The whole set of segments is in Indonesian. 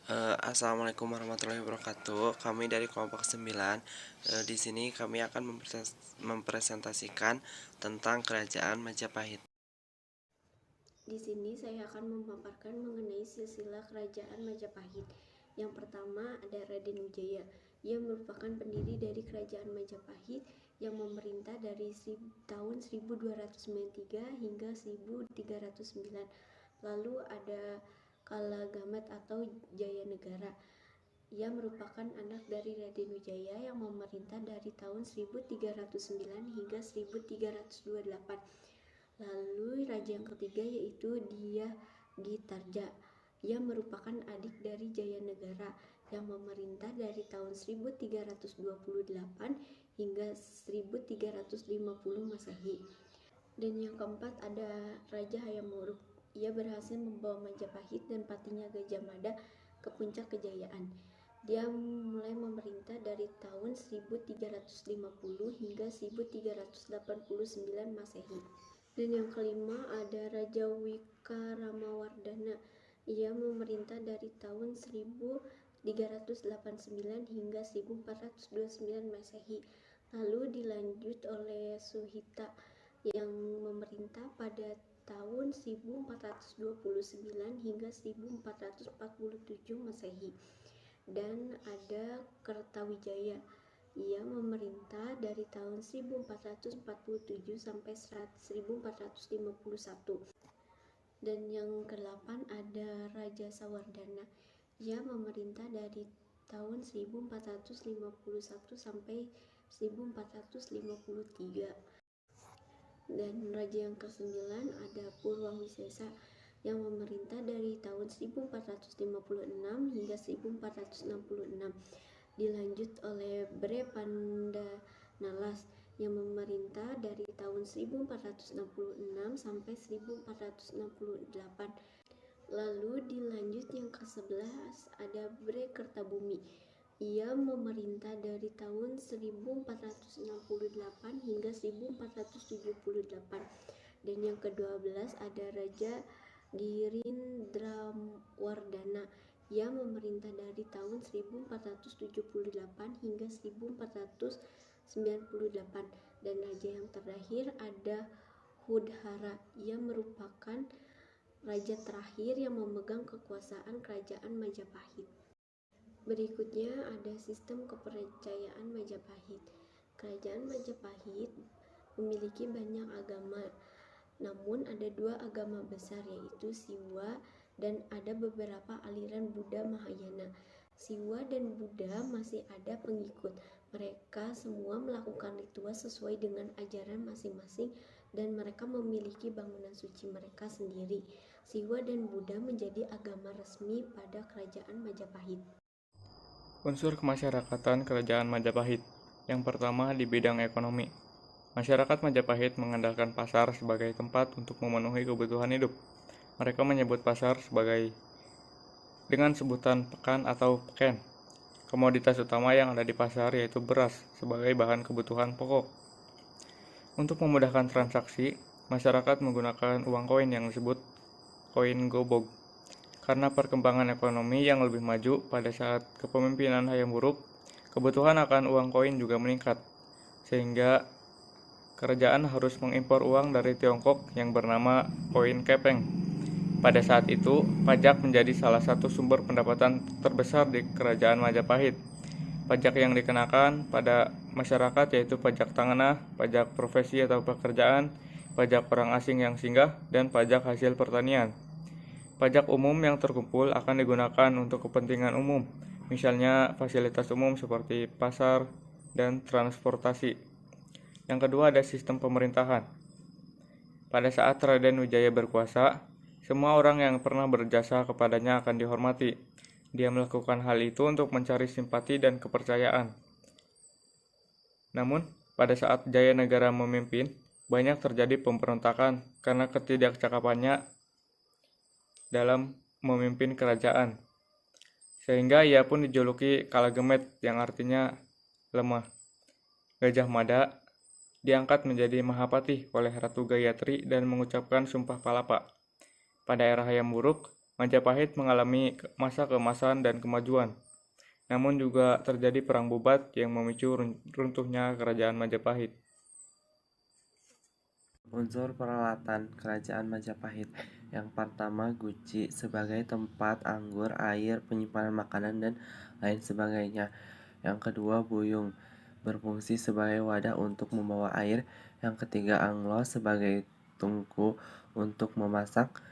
Assalamualaikum warahmatullahi wabarakatuh. Kami dari kelompok 9. Di sini kami akan mempresentasikan tentang Kerajaan Majapahit. Di sini saya akan memaparkan mengenai silsilah kerajaan Majapahit. Yang pertama ada Raden Wijaya. Ia merupakan pendiri dari kerajaan Majapahit yang memerintah dari tahun 1293 hingga 1309. Lalu ada Kalagamat atau Jayanegara. Ia merupakan anak dari Raden Wijaya yang memerintah dari tahun 1309 hingga 1328. Lalu raja yang ketiga yaitu Dia Gitarja. Ia merupakan adik dari Jayanegara yang memerintah dari tahun 1328 hingga 1350 Masehi. Dan yang keempat ada Raja Hayam Wuruk. Ia berhasil membawa Majapahit dan patinya Gajah Mada ke puncak kejayaan. Dia mulai memerintah dari tahun 1350 hingga 1389 Masehi. Dan yang kelima ada Raja Wikaramawardhana. Ia memerintah dari tahun 1389 hingga 1429 Masehi. Lalu dilanjut oleh Suhita yang memerintah pada tahun 1429 hingga 1447 Masehi. Dan ada Kertawijaya. Ia memerintah dari tahun 1447 sampai 1451. Dan yang ke-8 ada Raja Sawardana. Ia memerintah dari tahun 1451 sampai 1453. Dan raja yang ke-9 ada Purwawisesa yang memerintah dari tahun 1456 hingga 1466. Dilanjut oleh Bre Pandanalas yang memerintah dari tahun 1466 sampai 1468. Lalu dilanjut yang ke-11 ada Bre Kertabumi. Ia memerintah dari tahun 1468 hingga 1478. Dan yang ke-12 ada Raja Girindrawardhana. Ia memerintah dari tahun 1478 hingga 1498. Dan raja yang terakhir ada Hudhara. Ia merupakan raja terakhir yang memegang kekuasaan kerajaan Majapahit. Berikutnya ada sistem kepercayaan Majapahit. Kerajaan Majapahit memiliki banyak agama, namun ada 2 agama besar yaitu Siwa dan ada beberapa aliran Buddha Mahayana. Siwa dan Buddha masih ada pengikut. Mereka semua melakukan ritual sesuai dengan ajaran masing-masing dan mereka memiliki bangunan suci mereka sendiri. Siwa dan Buddha menjadi agama resmi pada kerajaan Majapahit. Unsur kemasyarakatan Kerajaan Majapahit. Yang pertama di bidang ekonomi. Masyarakat Majapahit mengandalkan pasar sebagai tempat untuk memenuhi kebutuhan hidup. Mereka menyebut pasar dengan sebutan pekan atau peken. Komoditas utama yang ada di pasar yaitu beras sebagai bahan kebutuhan pokok. Untuk memudahkan transaksi, masyarakat menggunakan uang koin yang disebut koin gobog. Karena perkembangan ekonomi yang lebih maju pada saat kepemimpinan Hayam Wuruk, kebutuhan akan uang koin juga meningkat, sehingga kerajaan harus mengimpor uang dari Tiongkok yang bernama koin kepeng. Pada saat itu, pajak menjadi salah satu sumber pendapatan terbesar di Kerajaan Majapahit. Pajak yang dikenakan pada masyarakat yaitu pajak tanah, pajak profesi atau pekerjaan, pajak orang asing yang singgah, dan pajak hasil pertanian. Pajak umum yang terkumpul akan digunakan untuk kepentingan umum, misalnya fasilitas umum seperti pasar dan transportasi. Yang kedua ada sistem pemerintahan. Pada saat Raden Wijaya berkuasa, semua orang yang pernah berjasa kepadanya akan dihormati. Dia melakukan hal itu untuk mencari simpati dan kepercayaan. Namun, pada saat Jayanegara memimpin, banyak terjadi pemberontakan karena ketidakcakapannya dalam memimpin kerajaan, sehingga ia pun dijuluki Kalagemet yang artinya lemah. Gajah Mada diangkat menjadi Mahapatih oleh Ratu Gayatri dan mengucapkan Sumpah Palapa. Pada era Hayam Wuruk, Majapahit mengalami masa keemasan dan kemajuan. Namun juga terjadi perang bubat yang memicu runtuhnya kerajaan Majapahit. Unsur peralatan kerajaan Majapahit. Yang pertama, guci sebagai tempat anggur, air, penyimpanan makanan, dan lain sebagainya. Yang kedua, buyung berfungsi sebagai wadah untuk membawa air. Yang ketiga, anglo sebagai tungku untuk memasak.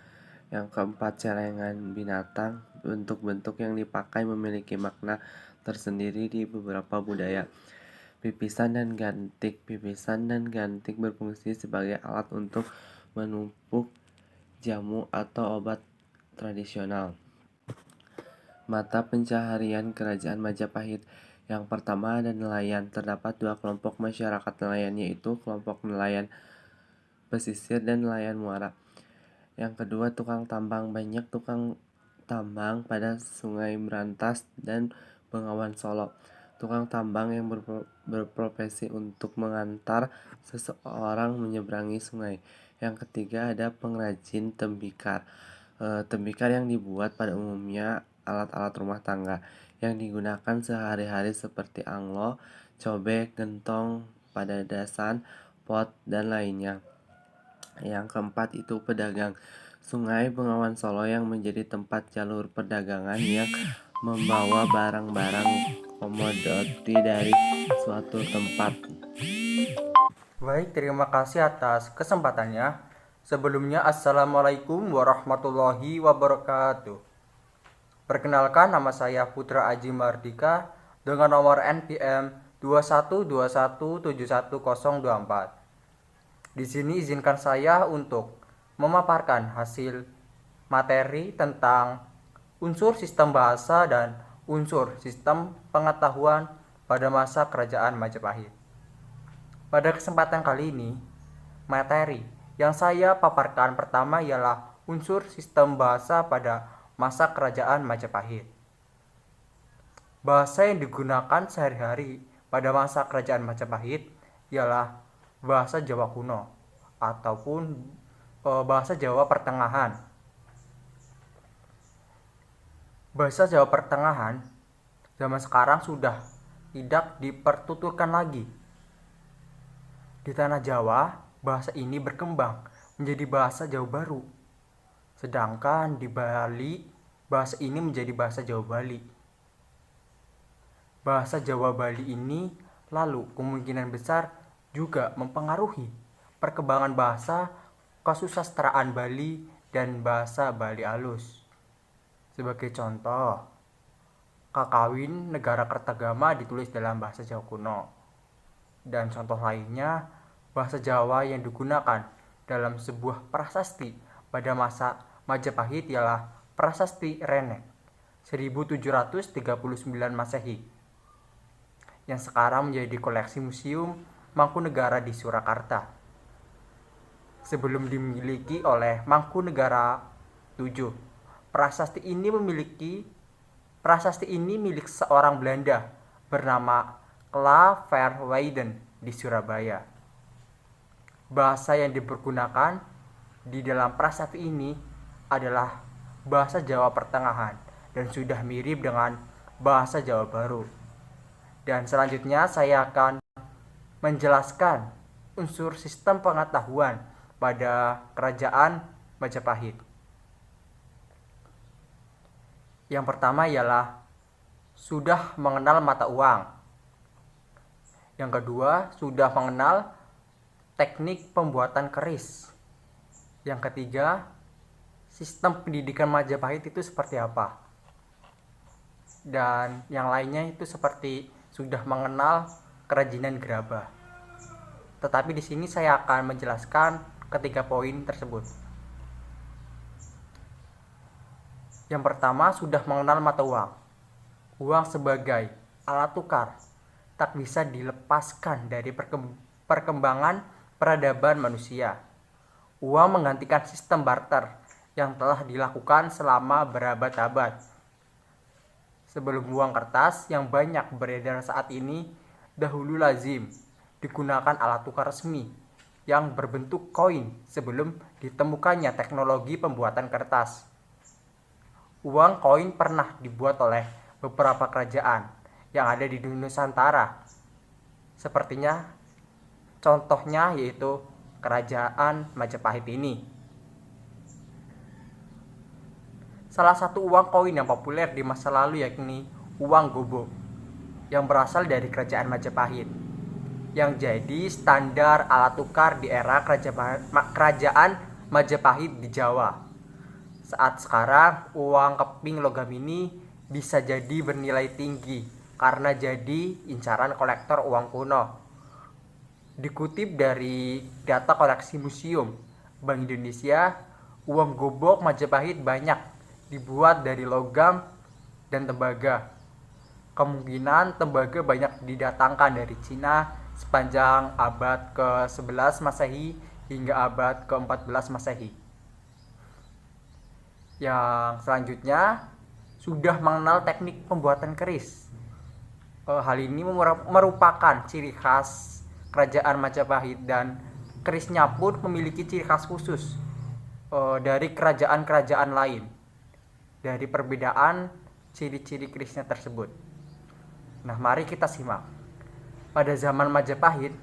Yang keempat, celengan binatang. Bentuk-bentuk yang dipakai memiliki makna tersendiri di beberapa budaya. Pipisan dan gantik. Pipisan dan gantik berfungsi sebagai alat untuk menumpuk jamu atau obat tradisional. Mata pencaharian kerajaan Majapahit. Yang pertama ada nelayan. Terdapat dua kelompok masyarakat nelayan, yaitu kelompok nelayan pesisir dan nelayan muara. Yang kedua, tukang tambang. Banyak tukang tambang pada Sungai Berantas dan Bengawan Solo. Tukang tambang yang berprofesi untuk mengantar seseorang menyeberangi sungai. Yang ketiga ada pengrajin tembikar. Tembikar yang dibuat pada umumnya alat-alat rumah tangga yang digunakan sehari-hari seperti anglo, cobek, gentong, padadasan, pot, dan lainnya. Yang keempat itu pedagang. Sungai Bengawan Solo yang menjadi tempat jalur perdagangan yang membawa barang-barang komoditi dari suatu tempat. Baik, terima kasih atas kesempatannya. Sebelumnya, Assalamualaikum warahmatullahi wabarakatuh. Perkenalkan, nama saya Putra Aji Mardika dengan nomor NPM 212171024. Di sini izinkan saya untuk memaparkan hasil materi tentang unsur sistem bahasa dan unsur sistem pengetahuan pada masa kerajaan Majapahit. Pada kesempatan kali ini, materi yang saya paparkan pertama ialah unsur sistem bahasa pada masa kerajaan Majapahit. Bahasa yang digunakan sehari-hari pada masa kerajaan Majapahit ialah bahasa Jawa kuno ataupun bahasa Jawa pertengahan. Bahasa Jawa pertengahan zaman sekarang sudah tidak dipertuturkan lagi. Di tanah Jawa, bahasa ini berkembang menjadi bahasa Jawa baru. Sedangkan di Bali, bahasa ini menjadi bahasa Jawa Bali. Bahasa Jawa Bali ini lalu kemungkinan besar juga mempengaruhi perkembangan bahasa kesusastraan Bali dan bahasa Bali alus. Sebagai contoh, Kakawin Negara Kertagama ditulis dalam bahasa Jawa kuno. Dan contoh lainnya, bahasa Jawa yang digunakan dalam sebuah prasasti pada masa Majapahit ialah Prasasti Renek 1739 Masehi yang sekarang menjadi koleksi Museum Mangkunegara di Surakarta. Sebelum dimiliki oleh Mangkunegara VII, prasasti ini milik seorang Belanda bernama Claverweyden di Surabaya. Bahasa yang dipergunakan di dalam prasasti ini adalah bahasa Jawa pertengahan dan sudah mirip dengan bahasa Jawa baru. Dan selanjutnya saya akan menjelaskan unsur sistem pengetahuan pada kerajaan Majapahit. Yang pertama ialah sudah mengenal mata uang. Yang kedua, sudah mengenal teknik pembuatan keris. Yang ketiga, sistem pendidikan Majapahit itu seperti apa. Dan yang lainnya itu seperti sudah mengenal kerajinan gerabah. Tetapi di sini saya akan menjelaskan ketiga poin tersebut. Yang pertama, sudah mengenal mata uang. Uang sebagai alat tukar tak bisa dilepaskan dari perkembangan peradaban manusia. Uang menggantikan sistem barter yang telah dilakukan selama berabad-abad. Sebelum uang kertas yang banyak beredar saat ini, dahulu lazim digunakan alat tukar resmi yang berbentuk koin sebelum ditemukannya teknologi pembuatan kertas. uang koin pernah dibuat oleh beberapa kerajaan yang ada di Nusantara. Sepertinya contohnya yaitu Kerajaan Majapahit ini. Salah satu uang koin yang populer di masa lalu yakni uang gobok yang berasal dari Kerajaan Majapahit, yang jadi standar alat tukar di era Kerajaan Majapahit di Jawa. Saat sekarang, uang keping logam ini bisa jadi bernilai tinggi karena jadi incaran kolektor uang kuno. Dikutip dari data koleksi Museum Bank Indonesia, uang gobok Majapahit banyak dibuat dari logam dan tembaga. Kemungkinan tembaga banyak didatangkan dari Cina sepanjang abad ke-11 Masehi hingga abad ke-14 Masehi. Yang selanjutnya sudah mengenal teknik pembuatan keris. Hal ini merupakan ciri khas Kerajaan Majapahit dan kerisnya pun memiliki ciri khas khusus dari kerajaan-kerajaan lain. Dari perbedaan ciri-ciri kerisnya tersebut. Nah, mari kita simak. Pada zaman Majapahit,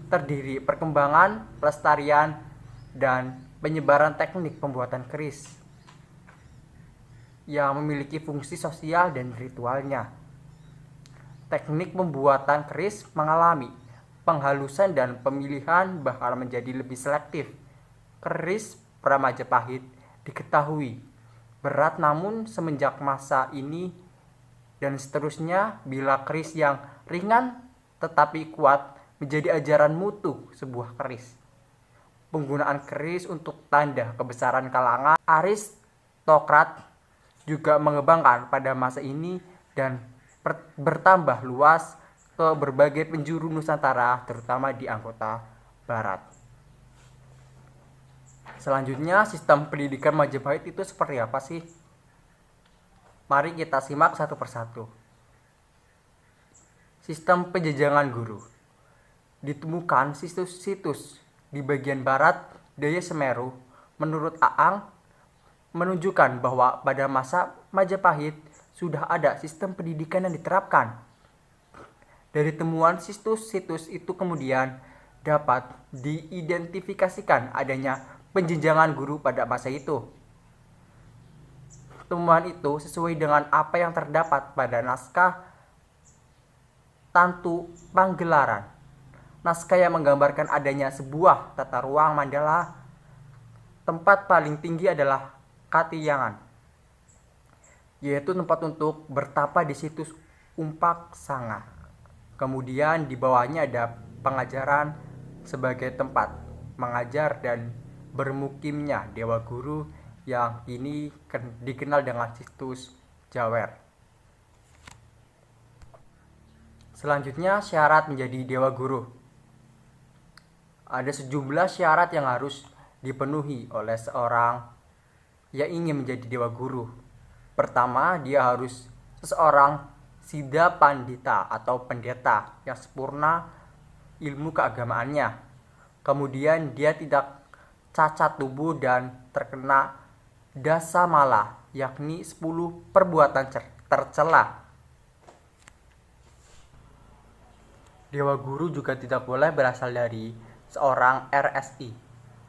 terdiri perkembangan, pelestarian, dan penyebaran teknik pembuatan keris yang memiliki fungsi sosial dan ritualnya. Teknik pembuatan keris mengalami penghalusan dan pemilihan bakal menjadi lebih selektif. Keris pra-Majapahit diketahui berat, namun semenjak masa ini dan seterusnya, bila keris yang ringan tetapi kuat menjadi ajaran mutu sebuah keris. Penggunaan keris untuk tanda kebesaran kalangan aristokrat juga mengembangkan pada masa ini dan bertambah luas ke berbagai penjuru Nusantara, terutama di Anggota Barat. Selanjutnya, sistem pendidikan Majapahit itu seperti apa sih? Mari kita simak satu persatu. Sistem penjenjangan guru. Ditemukan situs-situs di bagian barat Daya Semeru menurut Aang menunjukkan bahwa pada masa Majapahit sudah ada sistem pendidikan yang diterapkan. Dari temuan situs-situs itu kemudian dapat diidentifikasikan adanya penjenjangan guru pada masa itu. Temuan itu sesuai dengan apa yang terdapat pada naskah Tantu Panggelaran. Naskah yang menggambarkan adanya sebuah tata ruang mandala. Tempat paling tinggi adalah Katiyangan, yaitu tempat untuk bertapa di situs Umpak Sanga. Kemudian di bawahnya ada pengajaran sebagai tempat mengajar dan bermukimnya dewa guru yang ini dikenal dengan situs Jawer. Selanjutnya, syarat menjadi dewa guru. Ada sejumlah syarat yang harus dipenuhi oleh seorang yang ingin menjadi dewa guru. Pertama, dia harus seseorang Sida Pandita atau pendeta yang sempurna ilmu keagamaannya. Kemudian dia tidak cacat tubuh dan terkena dasa mala, yakni 10 perbuatan tercela. Dewa guru juga tidak boleh berasal dari seorang RSI,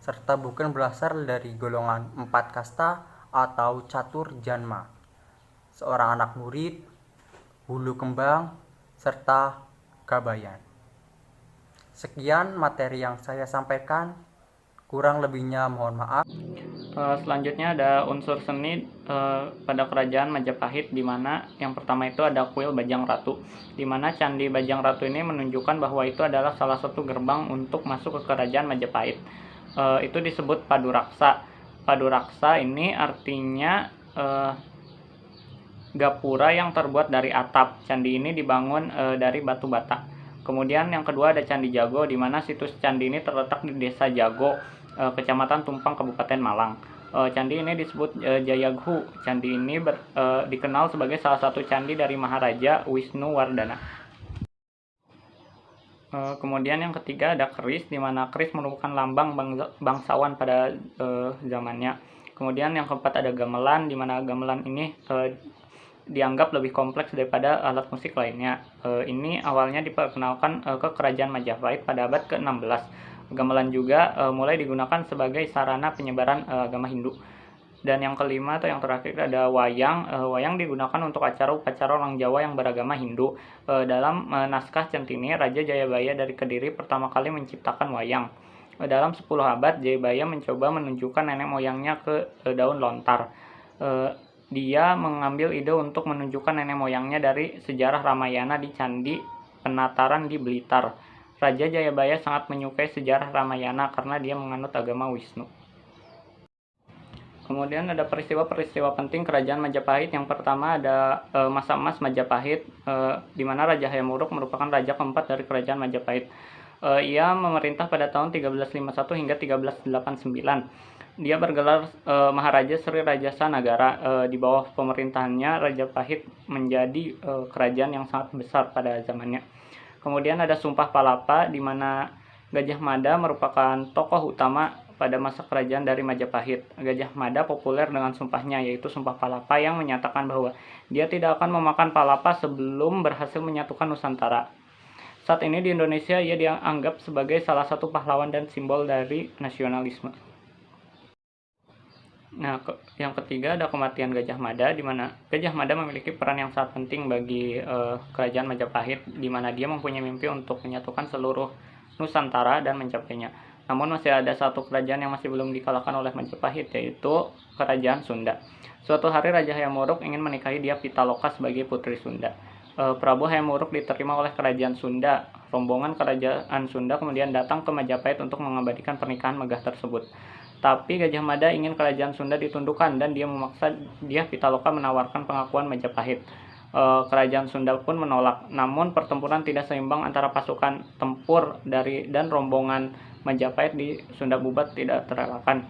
serta bukan berasal dari golongan 4 kasta atau catur janma. Seorang anak murid, hulu kembang, serta gabayan. Sekian materi yang saya sampaikan, kurang lebihnya mohon maaf. Selanjutnya ada unsur seni pada kerajaan Majapahit, di mana yang pertama itu ada kuil Bajang Ratu, di mana Candi Bajang Ratu ini menunjukkan bahwa itu adalah salah satu gerbang untuk masuk ke kerajaan Majapahit. Itu disebut Paduraksa. Paduraksa ini artinya gapura yang terbuat dari atap. Candi ini dibangun dari batu bata. Kemudian yang kedua ada Candi Jago, di mana situs candi ini terletak di Desa Jago, Kecamatan Tumpang, Kabupaten Malang. Candi ini disebut Jayaghu. Candi ini dikenal sebagai salah satu candi dari Maharaja Wisnuwardana. Kemudian yang ketiga ada keris, di mana keris merupakan lambang bangsawan pada zamannya. Kemudian yang keempat ada gamelan, di mana gamelan ini dianggap lebih kompleks daripada alat musik lainnya. Ini awalnya diperkenalkan ke kerajaan Majapahit pada abad ke-16. Gamelan juga mulai digunakan sebagai sarana penyebaran agama Hindu. Dan yang kelima atau yang terakhir ada wayang. Wayang digunakan untuk acara-upacara orang Jawa yang beragama Hindu. Dalam naskah Centini, Raja Jayabaya dari Kediri pertama kali menciptakan wayang. Dalam 10 abad, Jayabaya mencoba menunjukkan nenek moyangnya ke daun lontar. Dia mengambil ide untuk menunjukkan nenek moyangnya dari sejarah Ramayana di Candi Penataran di Blitar. Raja Jayabaya sangat menyukai sejarah Ramayana karena dia menganut agama Wisnu. Kemudian ada peristiwa-peristiwa penting kerajaan Majapahit. Yang pertama ada masa emas Majapahit, di mana Raja Hayam Wuruk merupakan raja keempat dari kerajaan Majapahit. Ia memerintah pada tahun 1351 hingga 1389. Dia bergelar Maharaja Sri Rajasa Nagara. Di bawah pemerintahannya, Rajapahit menjadi kerajaan yang sangat besar pada zamannya. Kemudian ada Sumpah Palapa, di mana Gajah Mada merupakan tokoh utama pada masa kerajaan dari Majapahit. Gajah Mada populer dengan sumpahnya, yaitu Sumpah Palapa, yang menyatakan bahwa dia tidak akan memakan palapa sebelum berhasil menyatukan Nusantara. Saat ini di Indonesia, ia dianggap sebagai salah satu pahlawan dan simbol dari nasionalisme. Nah, yang ketiga ada kematian Gajah Mada, di mana Gajah Mada memiliki peran yang sangat penting bagi kerajaan Majapahit, di mana dia mempunyai mimpi untuk menyatukan seluruh Nusantara dan mencapainya. Namun masih ada satu kerajaan yang masih belum dikalahkan oleh Majapahit, yaitu Kerajaan Sunda. Suatu hari Raja Hayam Wuruk ingin menikahi Dyah Pitaloka sebagai putri Sunda. Prabu Hayam Wuruk diterima oleh Kerajaan Sunda. Rombongan Kerajaan Sunda kemudian datang ke Majapahit untuk mengabadikan pernikahan megah tersebut. Tapi Gajah Mada ingin Kerajaan Sunda ditundukkan dan dia memaksa Dyah Pitaloka menawarkan pengakuan Majapahit. Kerajaan Sunda pun menolak. Namun pertempuran tidak seimbang antara pasukan tempur dan rombongan Majapahit di Sunda Bubat tidak terelakkan.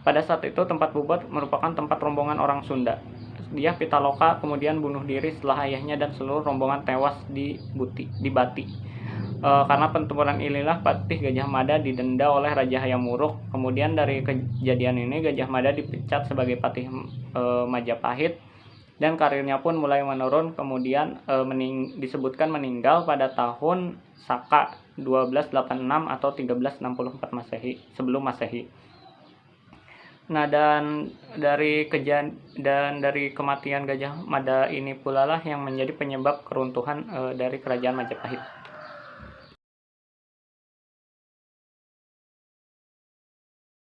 Pada saat itu tempat Bubat merupakan tempat rombongan orang Sunda. Dyah Pitaloka kemudian bunuh diri setelah ayahnya dan seluruh rombongan tewas di Bati. Karena pertempuran inilah patih Gajah Mada didenda oleh Raja Hayam Wuruk. Kemudian dari kejadian ini Gajah Mada dipecat sebagai patih Majapahit dan karirnya pun mulai menurun. Kemudian disebutkan meninggal pada tahun Saka 1286 atau 1364 Masehi, sebelum Masehi. Nah, dan dari kematian Gajah Mada ini pula lah yang menjadi penyebab keruntuhan dari kerajaan Majapahit.